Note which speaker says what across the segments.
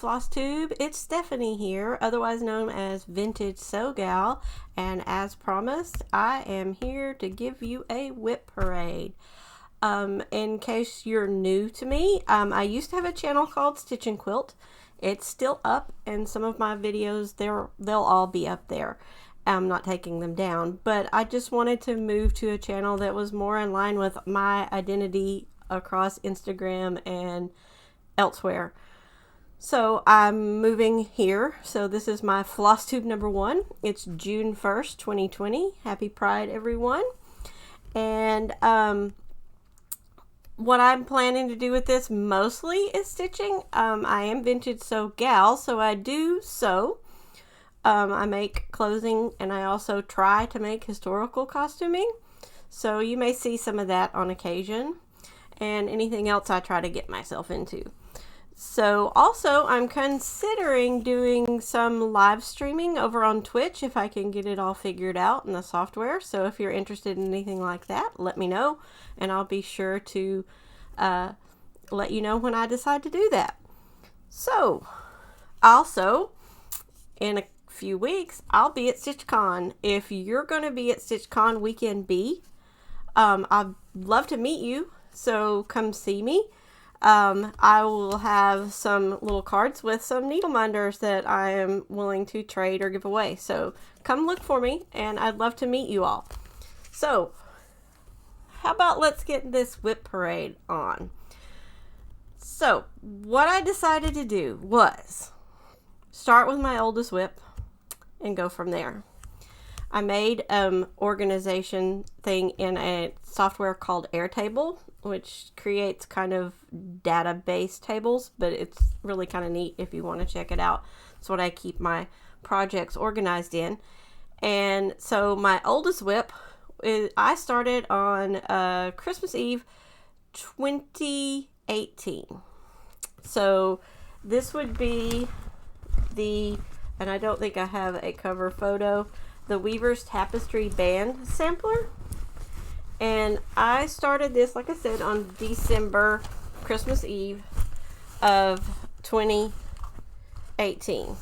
Speaker 1: Flosstube, it's Stephanie here, otherwise known as VintageSewGal, and as promised, I am here to give you a WIP parade. In case you're new to me, I used to have a channel called Stitch and Quilt. It's still up, and some of my videos, they'll all be up there. I'm not taking them down, but I just wanted to move to a channel that was more in line with my identity across Instagram and elsewhere. So I'm moving here. So this is my Flosstube number 1. It's June 1st, 2020. Happy Pride, everyone. And what I'm planning to do with this mostly is stitching. I am VintageSewGal, so I do sew. I make clothing, and I also try to make historical costuming. So you may see some of that on occasion, and anything else I try to get myself into. So also I'm considering doing some live streaming over on Twitch if I can get it all figured out in the software. So if you're interested in anything like that, let me know, and I'll be sure to let you know when I decide to do that. So also in a few weeks I'll be at StitchCon. If you're going to be at StitchCon Weekend B, I'd love to meet you, so come see me. I will have some little cards with some needle minders that I am willing to trade or give away. So come look for me, and I'd love to meet you all. So how about let's get this WIP parade on. So what I decided to do was start with my oldest WIP and go from there. I made organization thing in a software called Airtable, which creates kind of database tables, but it's really kind of neat if you want to check it out. It's what I keep my projects organized in. And so my oldest WIP, I started on Christmas Eve 2018. So this would be and I don't think I have a cover photo, the Weaver's Tapestry Band Sampler. And I started this, like I said, on December, Christmas Eve of 2018.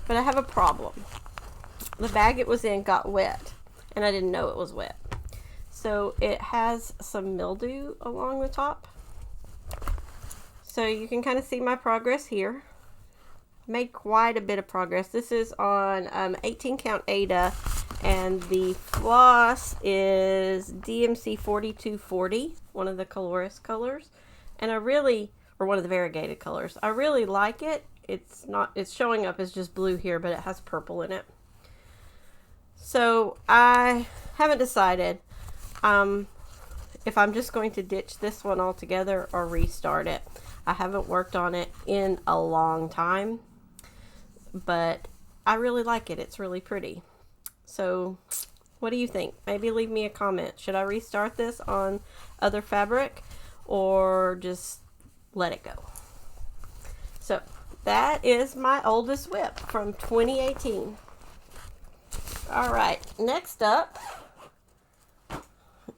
Speaker 1: But I have a problem. The bag it was in got wet, and I didn't know it was wet. So it has some mildew along the top. So you can kind of see my progress here. Made quite a bit of progress. This is on 18 count Ada, and the floss is DMC 4240, one of the colorist colors, and one of the variegated colors. I really like it. It's showing up as just blue here, but it has purple in it. So I haven't decided if I'm just going to ditch this one altogether or restart it. I haven't worked on it in a long time, but I really like it. It's really pretty. So what do you think? Maybe leave me a comment. Should I restart this on other fabric or just let it go? So that is my oldest WIP from 2018. All right, next up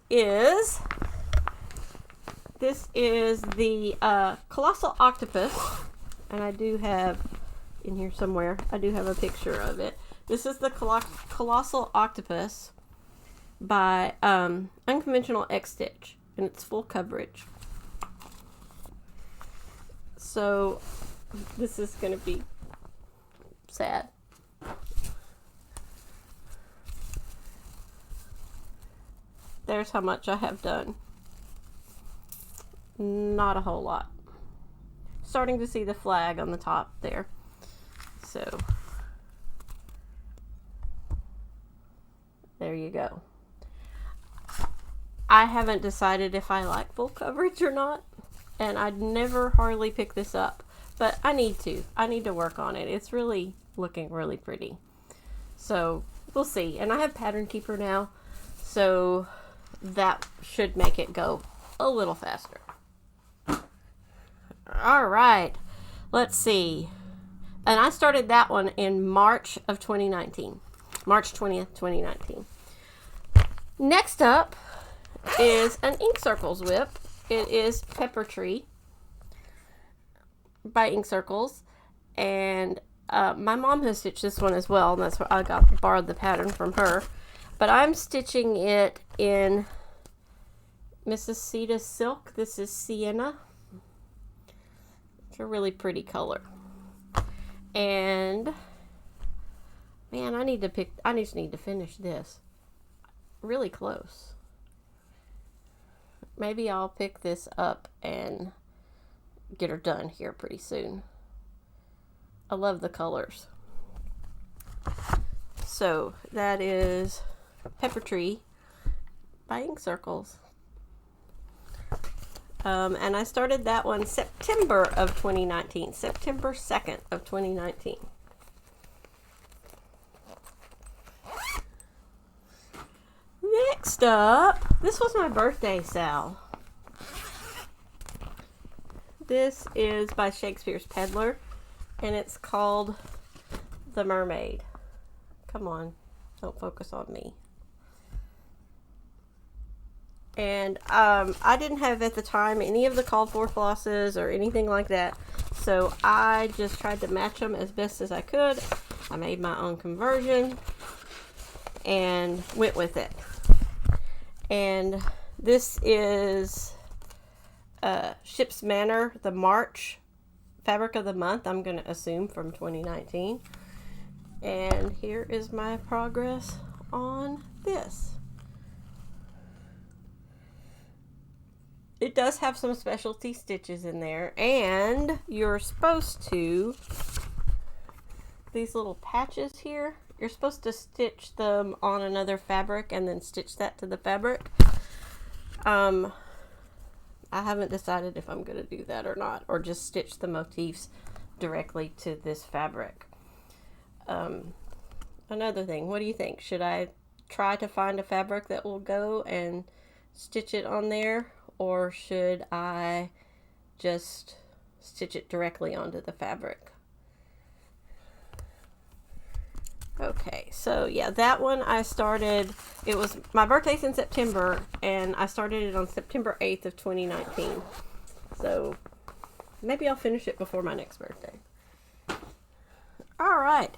Speaker 1: is the Colossal Octopus, and I do have in here somewhere, I do have a picture of it. This is the Colossal Octopus by Unconventional X Stitch, and it's full coverage. So this is going to be sad. There's how much I have done. Not a whole lot. Starting to see the flag on the top there. So there you go. I haven't decided if I like full coverage or not, and I'd never hardly pick this up, but I need to work on it. It's really looking really pretty. So we'll see. And I have Pattern Keeper now, so that should make it go a little faster. All right, let's see. And I started that one in March of 2019. March 20th, 2019. Next up is an Ink Circles WIP. It is Pepper Tree by Ink Circles. And my mom has stitched this one as well, and that's where I borrowed the pattern from her. But I'm stitching it in Mrs. Sita's silk. This is Sienna. It's a really pretty color. And man, I just need to finish this. Really close. Maybe I'll pick this up and get her done here pretty soon. I love the colors. So that is Pepper Tree by Ink Circles. And I started that one September of 2019. September 2nd of 2019. Next up, this was my birthday sal. This is by Shakespeare's Peddler, and it's called The Mermaid. Come on, don't focus on me. And I didn't have at the time any of the called for flosses or anything like that, so I just tried to match them as best as I could. I made my own conversion and went with it. And this is Ship's Manor, the March fabric of the month, I'm going to assume, from 2019. And here is my progress on this. It does have some specialty stitches in there, and you're supposed to, these little patches here, you're supposed to stitch them on another fabric and then stitch that to the fabric. I haven't decided if I'm going to do that or not, or just stitch the motifs directly to this fabric. Another thing, what do you think? Should I try to find a fabric that will go and stitch it on there, or should I just stitch it directly onto the fabric? Okay, so yeah, that one I started, it was my birthday's in September, and I started it on September 8th of 2019. So maybe I'll finish it before my next birthday. All right.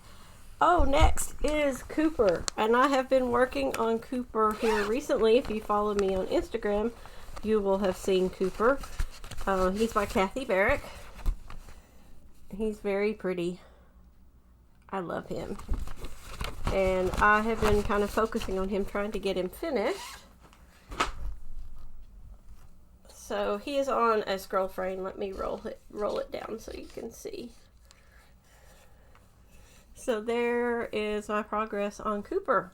Speaker 1: Oh, next is Cooper, and I have been working on Cooper here recently. If you follow me on Instagram, you will have seen Cooper. He's by Kathy Barrick. He's very pretty. I love him. And I have been kind of focusing on him, trying to get him finished. So he is on a scroll frame. Let me roll it down so you can see. So there is my progress on Cooper.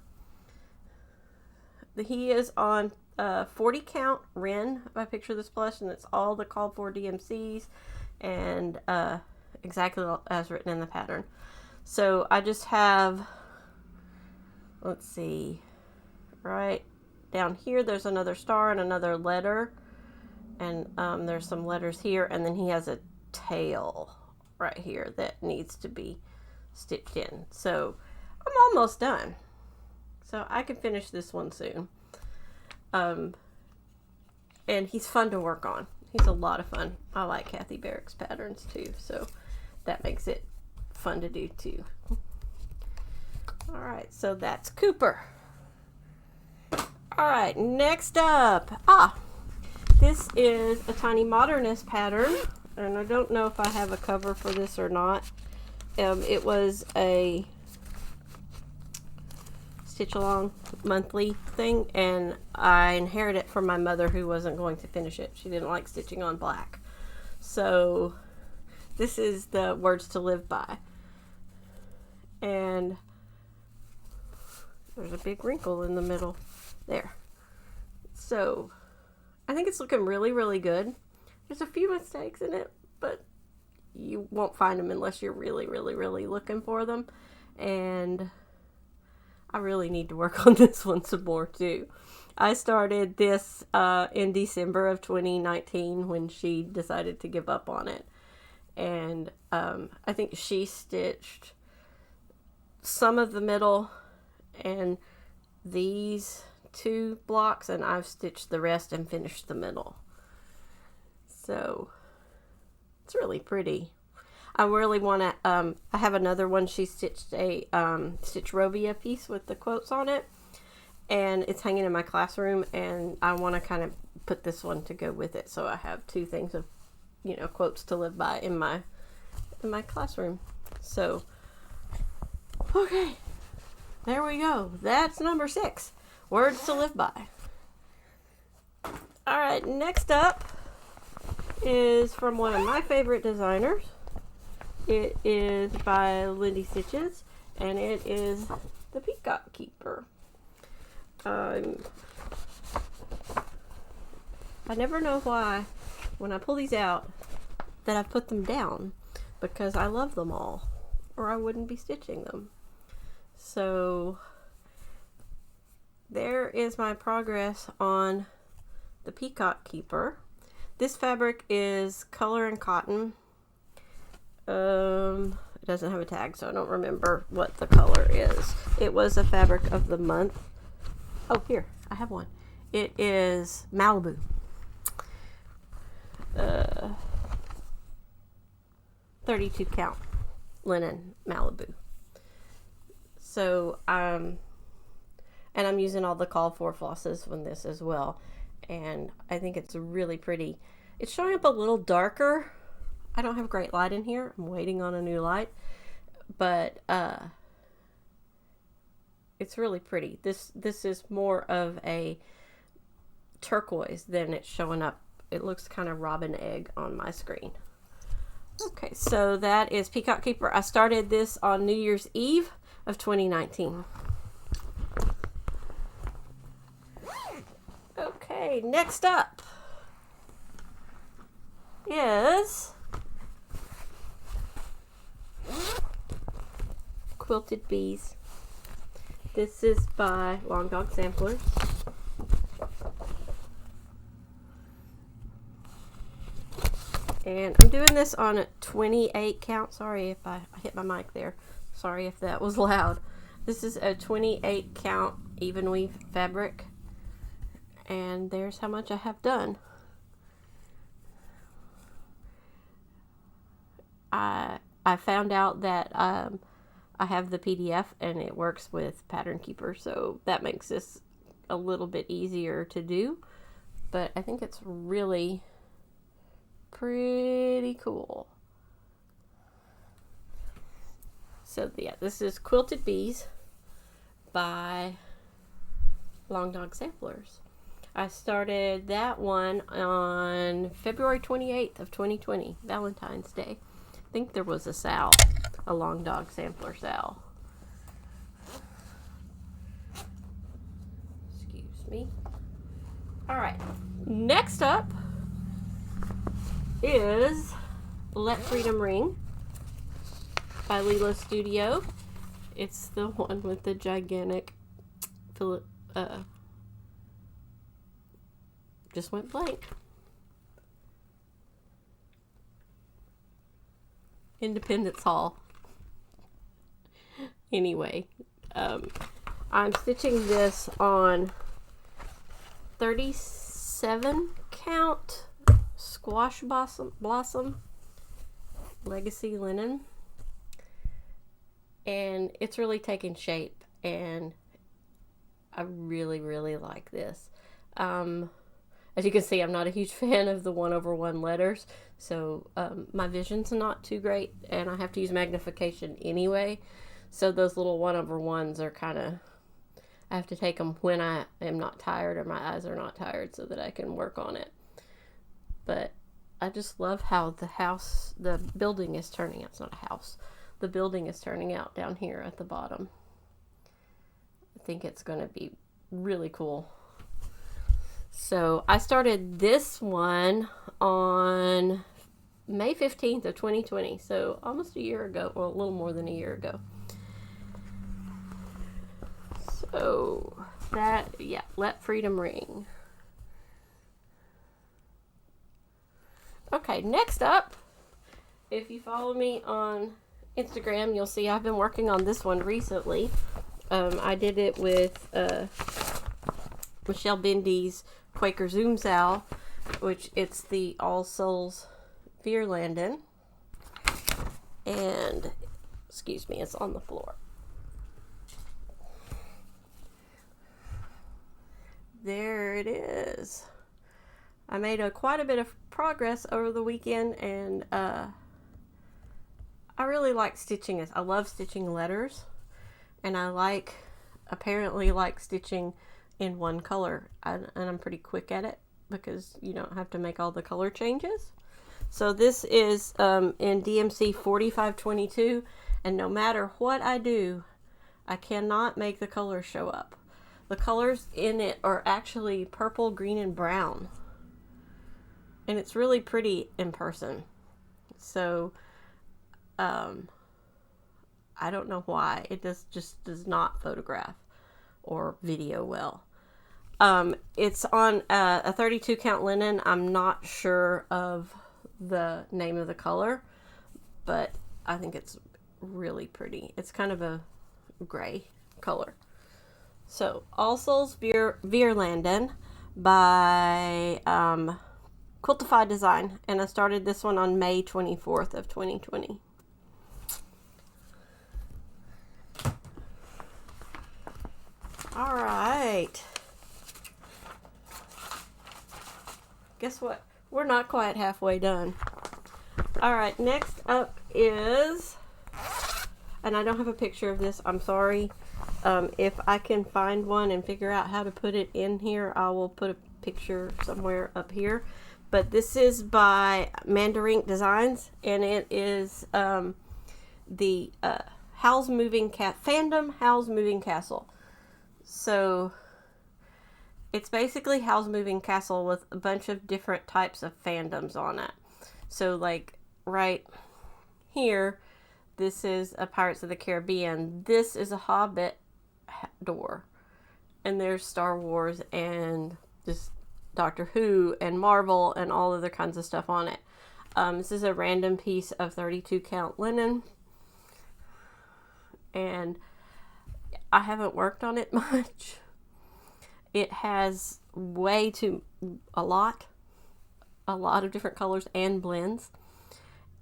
Speaker 1: He is on 40 count Wren by Picture This Plush, and it's all the called for DMCs and exactly as written in the pattern. So I just have, let's see, right down here there's another star and another letter, and there's some letters here, and then he has a tail right here that needs to be stitched in. So I'm almost done, so I can finish this one soon. And he's fun to work on. He's a lot of fun. I like Kathy Barrick's patterns too, so that makes it fun to do too. All right, so that's Cooper. All right, next up, this is a Tiny Modernist pattern, and I don't know if I have a cover for this or not. It was a stitch along monthly thing, and I inherited it from my mother, who wasn't going to finish it. She didn't like stitching on black. So this is the Words to Live By, and there's a big wrinkle in the middle there. So I think it's looking really, really good. There's a few mistakes in it, but you won't find them unless you're really, really, really looking for them. And I really need to work on this one some more too. I started this in December of 2019 when she decided to give up on it. And I think she stitched some of the middle and these two blocks, and I've stitched the rest and finished the middle. So it's really pretty. I really want to, I have another one. She stitched a Stitch Rovia piece with the quotes on it, and it's hanging in my classroom, and I want to kind of put this one to go with it, so I have two things of, you know, quotes to live by in my classroom. So, okay, there we go. That's number 6, words to live by. All right, next up is from one of my favorite designers. It is by Lindsey Stitches, and it is the Peacock Keeper. I never know why, when I pull these out, that I put them down, because I love them all, or I wouldn't be stitching them. So there is my progress on the Peacock Keeper. This fabric is color and cotton. It doesn't have a tag, so I don't remember what the color is. It was a fabric of the month. Oh, here, I have one. It is Malibu. 32 count linen Malibu. So, and I'm using all the call for flosses from this as well. And I think it's really pretty. It's showing up a little darker. I don't have a great light in here. I'm waiting on a new light. But it's really pretty. This is more of a turquoise than it's showing up. It looks kind of robin egg on my screen. Okay, so that is Peacock Keeper. I started this on New Year's Eve of 2019. Okay, next up is Quilted Bees. This is by Long Dog Samplers. And I'm doing this on a 28 count. Sorry if I hit my mic there. Sorry if that was loud. This is a 28 count even weave fabric. And there's how much I have done. I found out that I have the PDF and it works with Pattern Keeper, so that makes this a little bit easier to do. But I think it's really pretty cool. So yeah, this is Quilted Bees by Long Dog Samplers. I started that one on February 28th of 2020, Valentine's Day. I think there was a Sal, a Long Dog Sampler Sal. Excuse me. All right, next up is Let Freedom Ring by Lilo Studio. It's the one with the gigantic just went blank. Independence Hall. Anyway, I'm stitching this on 37 count Squash Blossom Legacy Linen, and it's really taking shape, and I really like this. As you can see, I'm not a huge fan of the 1/1 letters, so my vision's not too great, and I have to use magnification anyway, so those little 1/1s are kind of, I have to take them when I am not tired or my eyes are not tired so that I can work on it. But I just love how the building is turning out. It's not a house. The building is turning out down here at the bottom. I think it's going to be really cool. So I started this one on May 15th of 2020. So almost a year ago, well, a little more than a year ago. So that, yeah, Let Freedom Ring. Okay, next up, if you follow me on Instagram, you'll see I've been working on this one recently. I did it with Michelle Bindy's Quaker Zoom Sal, which it's the All Souls Vierlanden. And, excuse me, it's on the floor. There it is. I made quite a bit of progress over the weekend, and I really like stitching this. I love stitching letters, and I apparently like stitching in one color, and I'm pretty quick at it because you don't have to make all the color changes. So this is in DMC 4522, and no matter what I do, I cannot make the colors show up. The colors in it are actually purple, green, and brown. And it's really pretty in person. So, I don't know why. It just does not photograph or video well. It's on a 32 count linen. I'm not sure of the name of the color, but I think it's really pretty. It's kind of a gray color. So, All Souls Vierlanden by Quiltify Design, and I started this one on May 24th of 2020. All right. Guess what? We're not quite halfway done. All right, next up is, and I don't have a picture of this, I'm sorry. If I can find one and figure out how to put it in here, I will put a picture somewhere up here. But this is by Mandarink Designs, and it is the Howl's Moving Fandom Howl's Moving Castle. So it's basically Howl's Moving Castle with a bunch of different types of fandoms on it. So like right here, this is a Pirates of the Caribbean. This is a Hobbit door. And there's Star Wars and just Doctor Who and Marvel and all other kinds of stuff on it. This is a random piece of 32 count linen. And I haven't worked on it much. It has a lot of different colors and blends.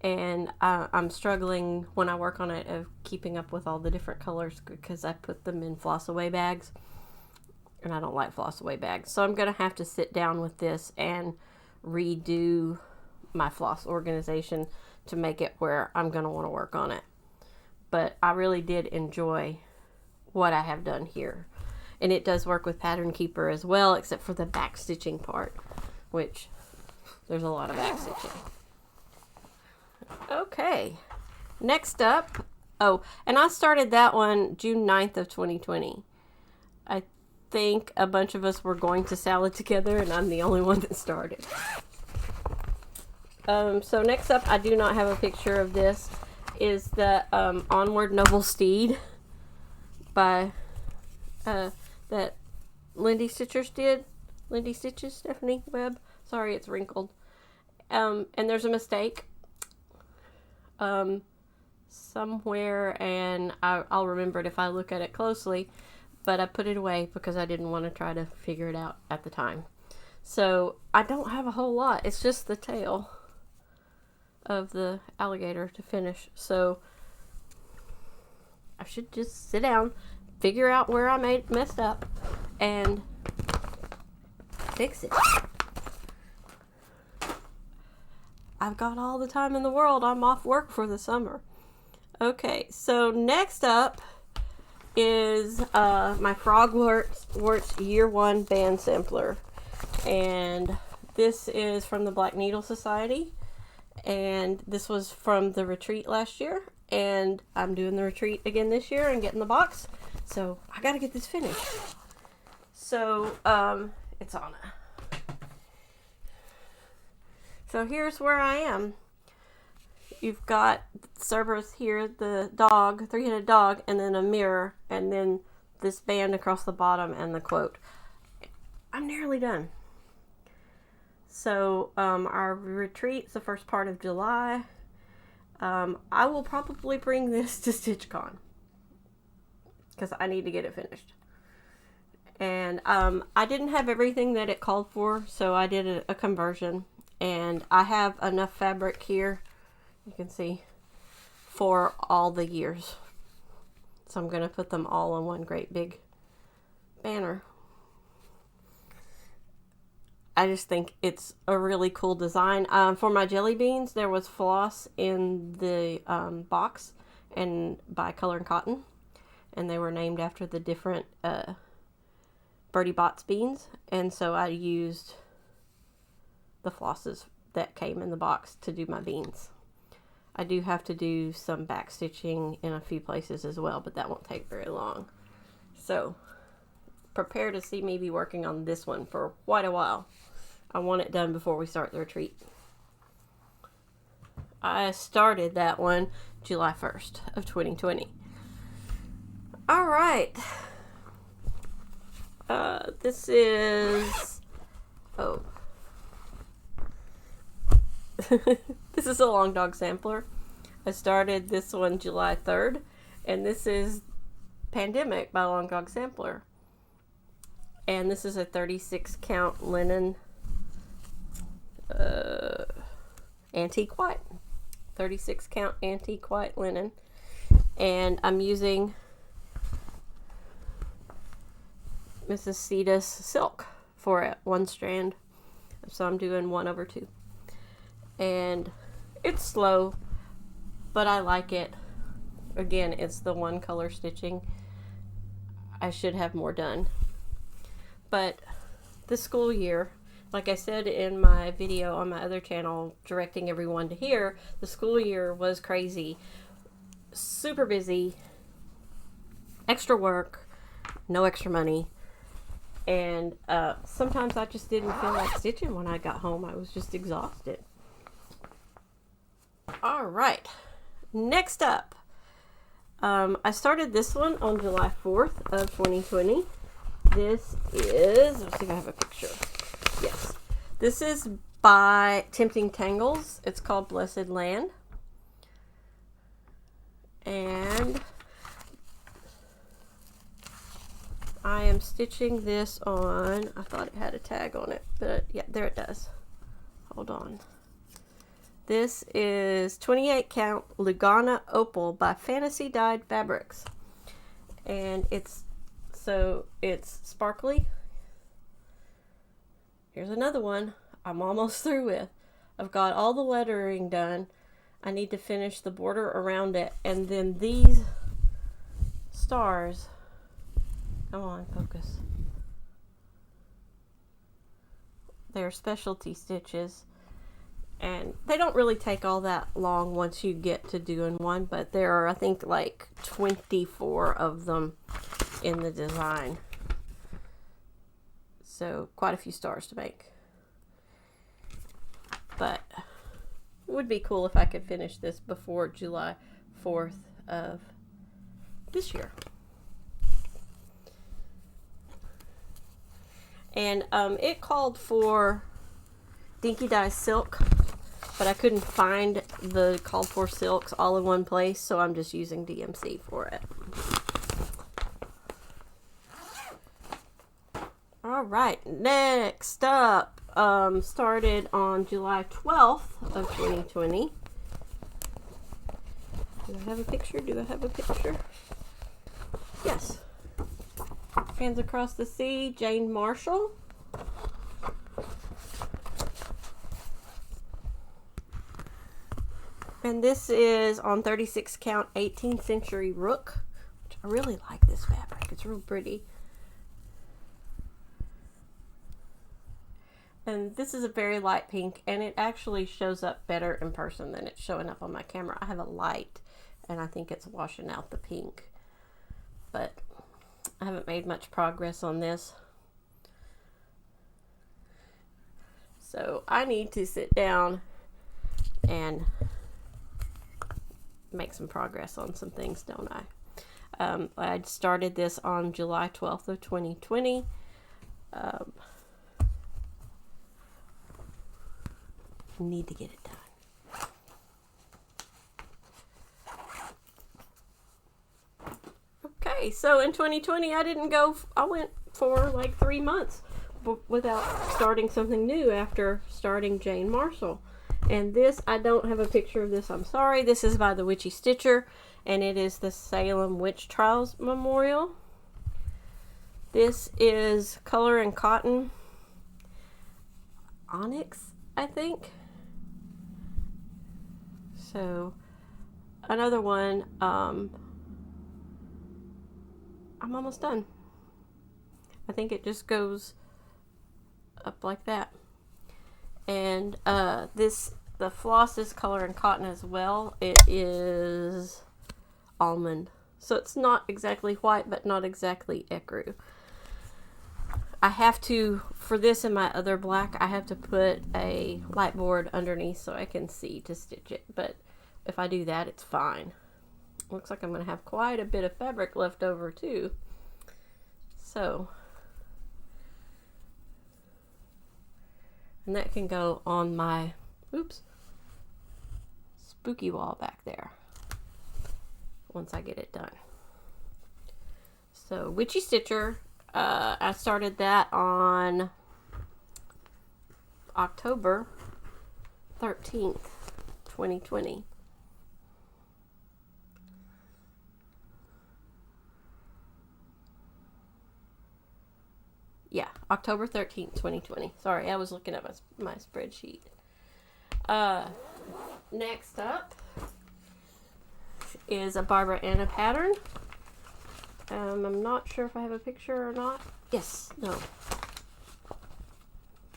Speaker 1: And I'm struggling when I work on it of keeping up with all the different colors because I put them in floss away bags, and I don't like floss away bags. So I'm going to have to sit down with this and redo my floss organization to make it where I'm going to want to work on it. But I really did enjoy what I have done here. And it does work with Pattern Keeper as well, except for the back stitching part, which there's a lot of back stitching. Okay, next up, and I started that one June 9th of 2020. I think a bunch of us were going to salad together, and I'm the only one that started. So next up, I do not have a picture of this, is the Onward Noble steed by that Lindsey Stitches did. Lindsey Stitches, Stephanie Webb. Sorry, it's wrinkled. And there's a mistake somewhere, and I'll remember it if I look at it closely, but I put it away because I didn't want to try to figure it out at the time. So I don't have a whole lot. It's just the tail of the alligator to finish. So I should just sit down, figure out where I messed up, and fix it. I've got all the time in the world. I'm off work for the summer. Okay, so next up is my Frogworks Year 1 band sampler. And this is from the Black Needle Society. And this was from the retreat last year. And I'm doing the retreat again this year and getting the box. So I gotta get this finished. So it's on it. So here's where I am. You've got Cerberus here, the dog, three-headed dog, and then a mirror, and then this band across the bottom and the quote. I'm nearly done. So our retreat's the first part of July. I will probably bring this to StitchCon because I need to get it finished. And I didn't have everything that it called for, so I did a conversion. And I have enough fabric here, you can see, for all the years. So I'm going to put them all on one great big banner. I just think it's a really cool design. For my jelly beans, there was floss in the box and by Color and Cotton. And they were named after the different Birdie Bots beans. And so I used the flosses that came in the box to do my beans. I do have to do some back stitching in a few places as well, but that won't take very long. So prepare to see me be working on this one for quite a while. I want it done before we start the retreat. I started that one July 1st of 2020. All right. This is, this is a Long Dog sampler. I started this one July 3rd, and this is Pandemic by Long Dog Sampler. And this is a 36 count linen antique white. 36 count antique white linen. And I'm using Mrs. Cetus silk for it, one strand. So I'm doing 1/2. And it's slow, but I like it. Again, it's the one color stitching. I should have more done. But the school year, like I said in my video on my other channel, directing everyone to here, the school year was crazy. Super busy, extra work, no extra money. And sometimes I just didn't feel like stitching when I got home. I was just exhausted. All right, next up, I started this one on July 4th of 2020. This is, let's see if I have a picture. Yes, this is by Tempting Tangles. It's called Blessed Land. And I am stitching this on, I thought it had a tag on it, but yeah, there it does. Hold on. This is 28 count Lugana Opal by Fantasy Dyed Fabrics. And it's sparkly. Here's another one I'm almost through with. I've got all the lettering done. I need to finish the border around it. And then these stars, come on, focus. They're specialty stitches. And they don't really take all that long once you get to doing one, but there are, I think, like 24 of them in the design. So quite a few stars to make. But it would be cool if I could finish this before July 4th of this year. And it called for Dinky Dye silk, but I couldn't find the called for silks all in one place, so I'm just using DMC for it. All right, next up, started on July 12th of 2020. Do I have a picture? Do I have a picture? Yes. Hands Across the Sea, Jane Marshall. And this is on 36 count 18th century rook, which I really like this fabric. It's real pretty. And this is a very light pink, and it actually shows up better in person than it's showing up on my camera. I have a light, and I think it's washing out the pink. But I haven't made much progress on this. So I need to sit down and make some progress on some things, don't I? I started this on July 12th of 2020. Need to get it done. Okay, so in 2020 I went for like 3 months without starting something new after starting Jane Marshall. And this, I don't have a picture of this, I'm sorry. This is by the Witchy Stitcher, and it is the Salem Witch Trials Memorial. This is Color and Cotton Onyx, I think. So, another one, I'm almost done. I think it just goes up like that. And the floss is Color and Cotton as well. It is almond. So it's not exactly white, but not exactly ecru. I have to, for this and my other black, I have to put a light board underneath so I can see to stitch it. But if I do that, it's fine. Looks like I'm going to have quite a bit of fabric left over too. So, and that can go on my, oops, spooky wall back there once I get it done. So, Witchy Stitcher, I started that on October 13th, 2020. Yeah, October 13th, 2020. Sorry, I was looking at my spreadsheet. Next up is a Barbara Anna pattern. I'm not sure if I have a picture or not. Yes, no.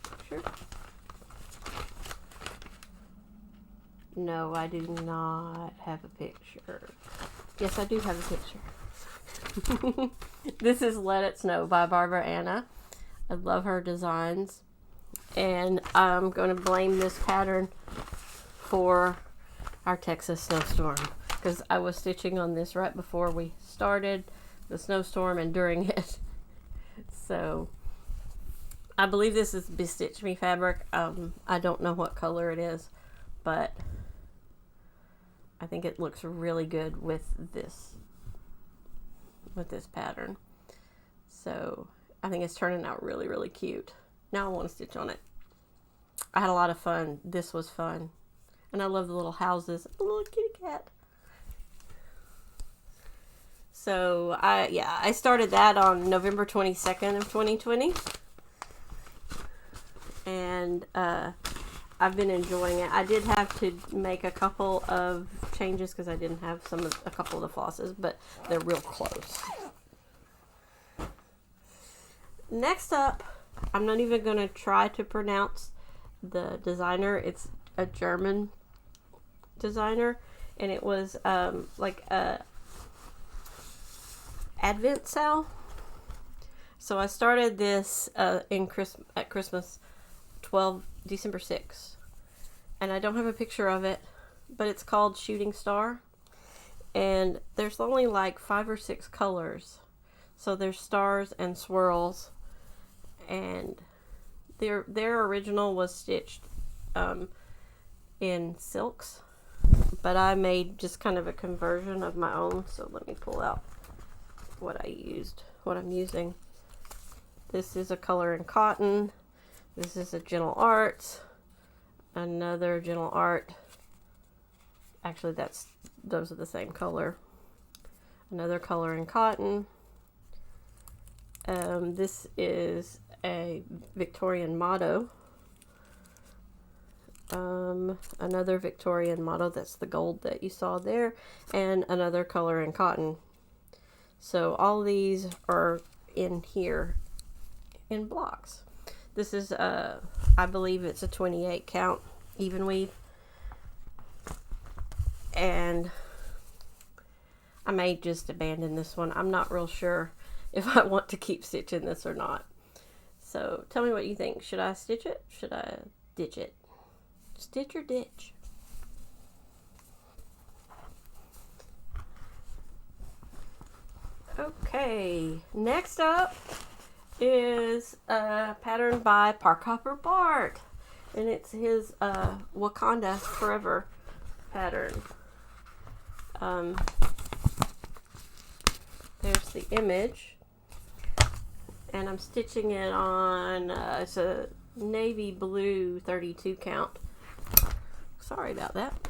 Speaker 1: Picture? No, I do not have a picture. Yes, I do have a picture. This is Let It Snow by Barbara Anna. I love her designs. And I'm going to blame this pattern for our Texas snowstorm, because I was stitching on this right before we started the snowstorm and during it. So I believe this is Bestitch Me fabric. I don't know what color it is, but I think it looks really good with this pattern. So I think it's turning out really, really cute. Now I want to stitch on it. I had a lot of fun. This was fun. And I love the little houses. A little kitty cat. So I started that on November 22nd of 2020. And I've been enjoying it. I did have to make a couple of changes because I didn't have a couple of the flosses, but they're real close. Next up, I'm not even going to try to pronounce the designer. It's a German designer, and it was like a Advent sale. So I started this at Christmas, December 6th, and I don't have a picture of it, but it's called Shooting Star, and there's only like 5 or 6 colors. So there's stars and swirls, and their original was stitched in silks, but I made just kind of a conversion of my own. So let me pull out what I'm using. This is a Color and Cotton. This is a Gentle Art. Another Gentle Art. Actually, those are the same color. Another Color and Cotton. This is a Victorian motto. Another Victorian motto, that's the gold that you saw there, and another Color and Cotton. So all these are in here in blocks. This is I believe it's a 28 count even weave, and I may just abandon this one. I'm not real sure if I want to keep stitching this or not. So tell me what you think. Should I stitch it? Should I ditch it? Stitch or ditch? Okay, next up is a pattern by Parkhopper Bart, and it's his Wakanda Forever pattern. There's the image, and I'm stitching it on it's a navy blue 32 count. sorry about that.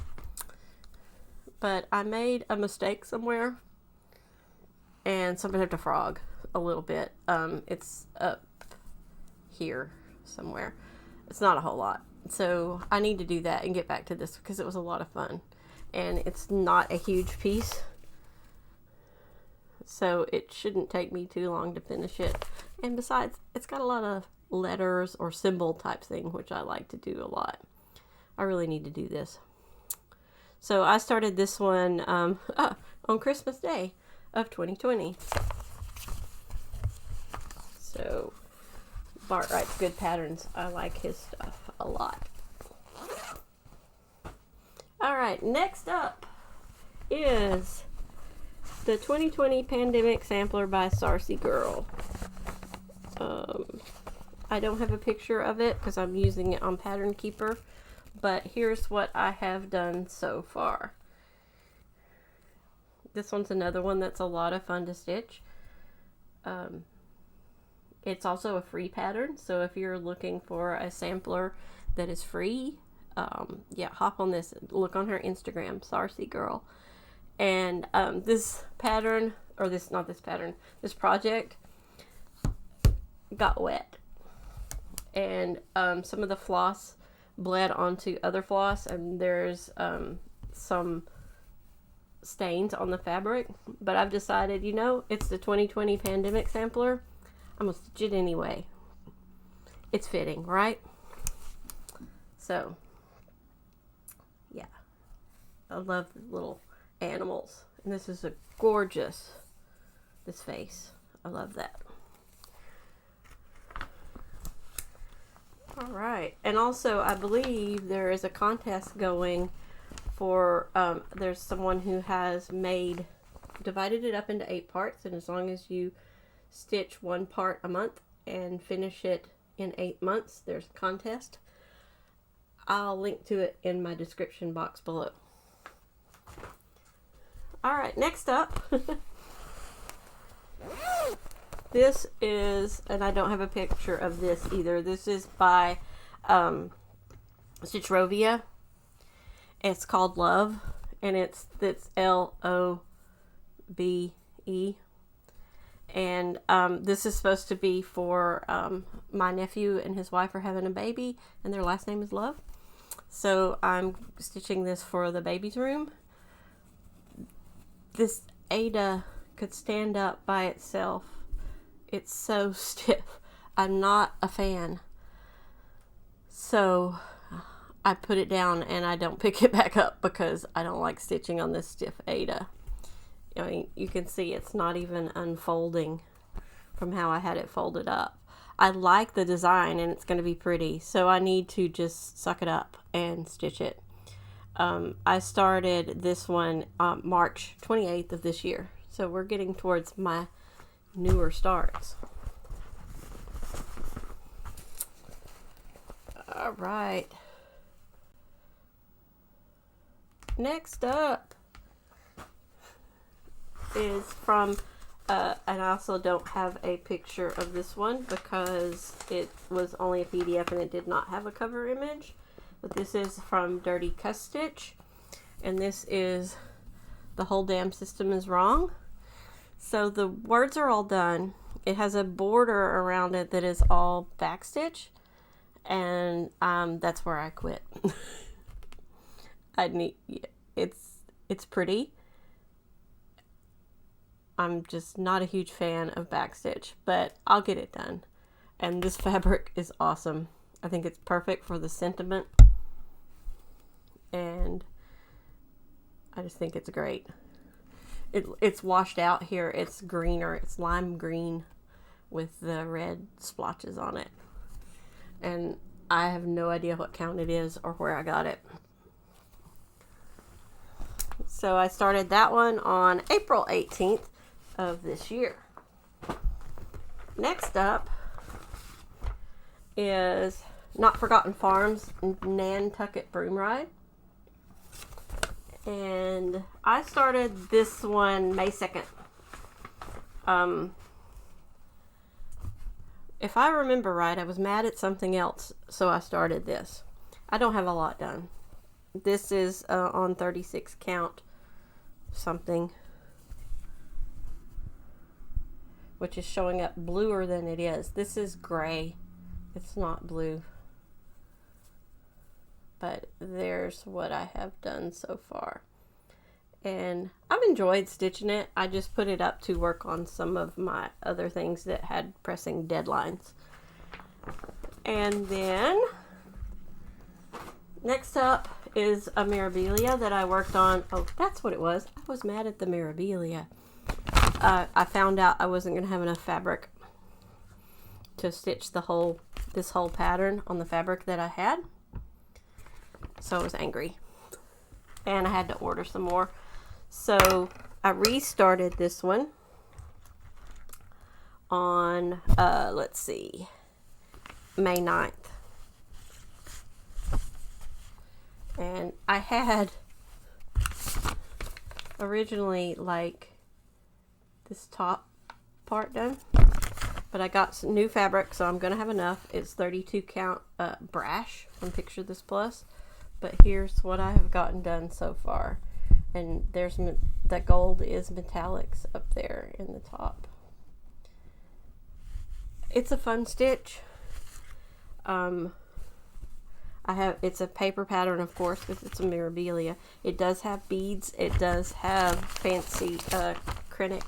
Speaker 1: But I made a mistake somewhere, and somebody had to frog a little bit. It's up here somewhere. It's not a whole lot. So I need to do that and get back to this because it was a lot of fun. And it's not a huge piece, so it shouldn't take me too long to finish it. And besides, it's got a lot of letters or symbol type thing, which I like to do a lot. I really need to do this. So I started this one on Christmas Day of 2020. So Bart writes good patterns. I like his stuff a lot. Alright, next up is the 2020 Pandemic Sampler by Sarcy Girl. I don't have a picture of it because I'm using it on Pattern Keeper, but here's what I have done so far. This one's another one that's a lot of fun to stitch. It's also a free pattern, so if you're looking for a sampler that is free, yeah, hop on this. Look on her Instagram, Sarcy Girl. And this pattern, or this project got wet. And some of the floss bled onto other floss, and there's some stains on the fabric. But I've decided, you know, it's the 2020 Pandemic Sampler. I'm going to stitch it anyway. It's fitting, right? So, yeah. I love the little animals. And this is a gorgeous, this face. I love that. All right. And also, I believe there is a contest going for, there's someone who has divided it up into 8 parts. And as long as you stitch 1 part a month and finish it in 8 months, there's a contest. I'll link to it in my description box below. Alright, next up. This is, and I don't have a picture of this either. This is by Stitchrovia. It's called Love, and it's L-O-B-E. And this is supposed to be for my nephew and his wife are having a baby, and their last name is Love. So I'm stitching this for the baby's room. This Ada could stand up by itself. It's so stiff. I'm not a fan. So I put it down and I don't pick it back up because I don't like stitching on this stiff Ada. I mean, you can see it's not even unfolding from how I had it folded up. I like the design and it's going to be pretty, so I need to just suck it up and stitch it. I started this one March 28th of this year, so we're getting towards my newer starts. All right. Next up is from, and I also don't have a picture of this one because it was only a PDF and it did not have a cover image. But this is from Dirtycuss Stitch, and this is The Whole Damn System Is Wrong. So the words are all done. It has a border around it that is all backstitch, and that's where I quit. It's pretty. I'm just not a huge fan of backstitch, but I'll get it done. And this fabric is awesome. I think it's perfect for the sentiment. And I just think it's great. It's washed out here. It's greener. It's lime green with the red splotches on it. And I have no idea what count it is or where I got it. So I started that one on April 18th of this year. Next up is Not Forgotten Farms Nantucket Broom Ride. And I started this one May 2nd. If I remember right, I was mad at something else, so I started this. I don't have a lot done. This is on 36 count something, which is showing up bluer than it is. This is gray. It's not blue. But there's what I have done so far. And I've enjoyed stitching it. I just put it up to work on some of my other things that had pressing deadlines. And then next up is a Mirabilia that I worked on. Oh, that's what it was. I was mad at the Mirabilia. I found out I wasn't going to have enough fabric to stitch this whole pattern on the fabric that I had. So I was angry. And I had to order some more. So I restarted this one on, let's see, May 9th. And I had originally like this top part done, but I got some new fabric, so I'm gonna have enough. It's 32 count brash from Picture This Plus, but here's what I have gotten done so far. And there's the gold is metallics up there in the top. It's a fun stitch. It's a paper pattern, of course, because it's a Mirabilia. It does have beads. It does have fancy acrylic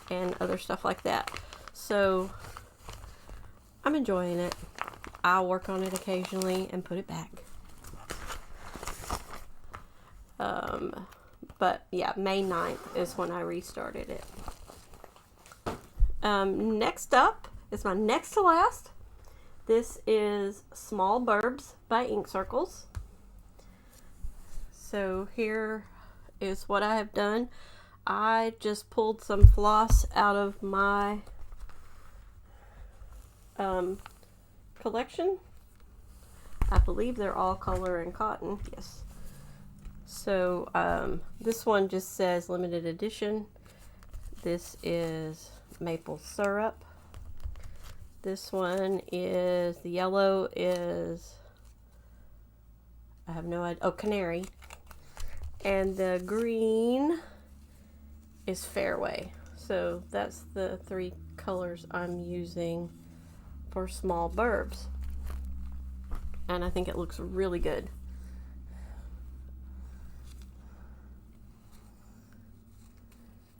Speaker 1: and other stuff like that. So I'm enjoying it. I'll work on it occasionally and put it back. But yeah, May 9th is when I restarted it. Next up is my next to last. This is Small Burbs by Ink Circles. So here is what I have done. I just pulled some floss out of my collection. I believe they're all color and cotton. Yes. So this one just says limited edition. This is maple syrup. This one is, the yellow is, I have no idea, oh, canary. And the green is fairway. So that's the three colors I'm using for Small Burbs. And I think it looks really good.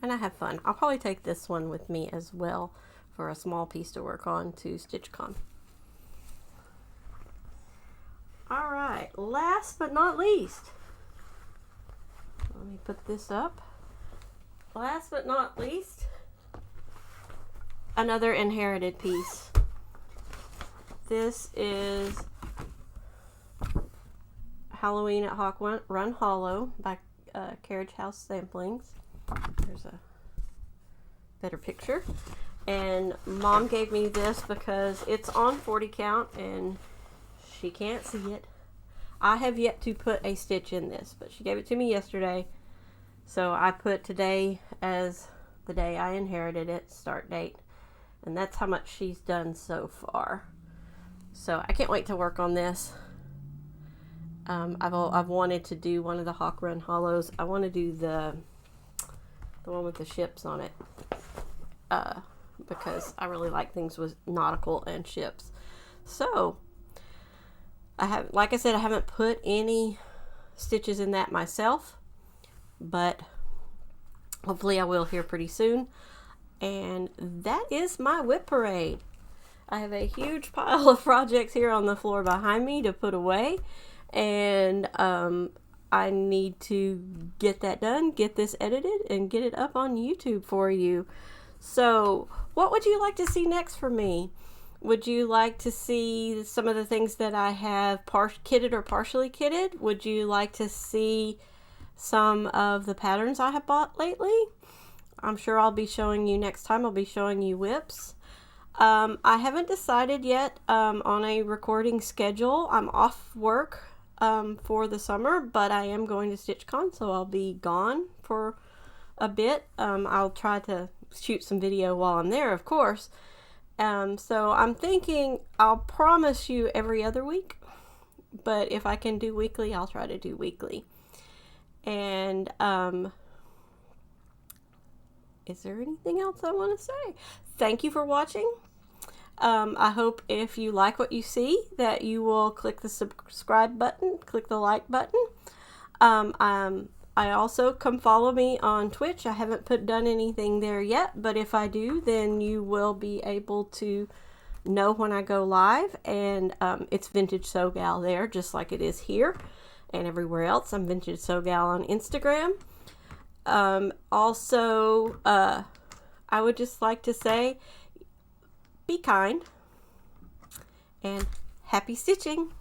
Speaker 1: And I have fun. I'll probably take this one with me as well for a small piece to work on to StitchCon. All right, last but not least, let me put this up. Last but not least, another inherited piece. This is Halloween at Hawk Run Hollow by Carriage House Samplings. There's a better picture. And Mom gave me this because it's on 40 count and she can't see it. I have yet to put a stitch in this, but she gave it to me yesterday. So I put today as the day I inherited it, start date. And that's how much she's done so far. So I can't wait to work on this. I've wanted to do one of the Hawk Run Hollows. I want to do the one with the ships on it. Because I really like things with nautical and ships. So like I said, I haven't put any stitches in that myself, but hopefully I will here pretty soon. And that is my WIP parade. I have a huge pile of projects here on the floor behind me to put away, and I need to get that done, get this edited, and get it up on YouTube for you. So what would you like to see next from me? Would you like to see some of the things that I have kitted or partially kitted? Would you like to see some of the patterns I have bought lately? I'm sure I'll be showing you next time. I'll be showing you WIPs. I haven't decided yet on a recording schedule. I'm off work for the summer, but I am going to StitchCon, so I'll be gone for a bit. I'll try to shoot some video while I'm there, of course. So I'm thinking I'll promise you every other week, but if I can do weekly, I'll try to do weekly. And is there anything else I want to say? Thank you for watching. I hope if you like what you see that you will click the subscribe button, click the like button. I also, come follow me on Twitch. I haven't done anything there yet, but if I do, then you will be able to know when I go live. And it's VintageSewGal there, just like it is here and everywhere else. I'm VintageSewGal on Instagram. Also, I would just like to say, be kind and happy stitching.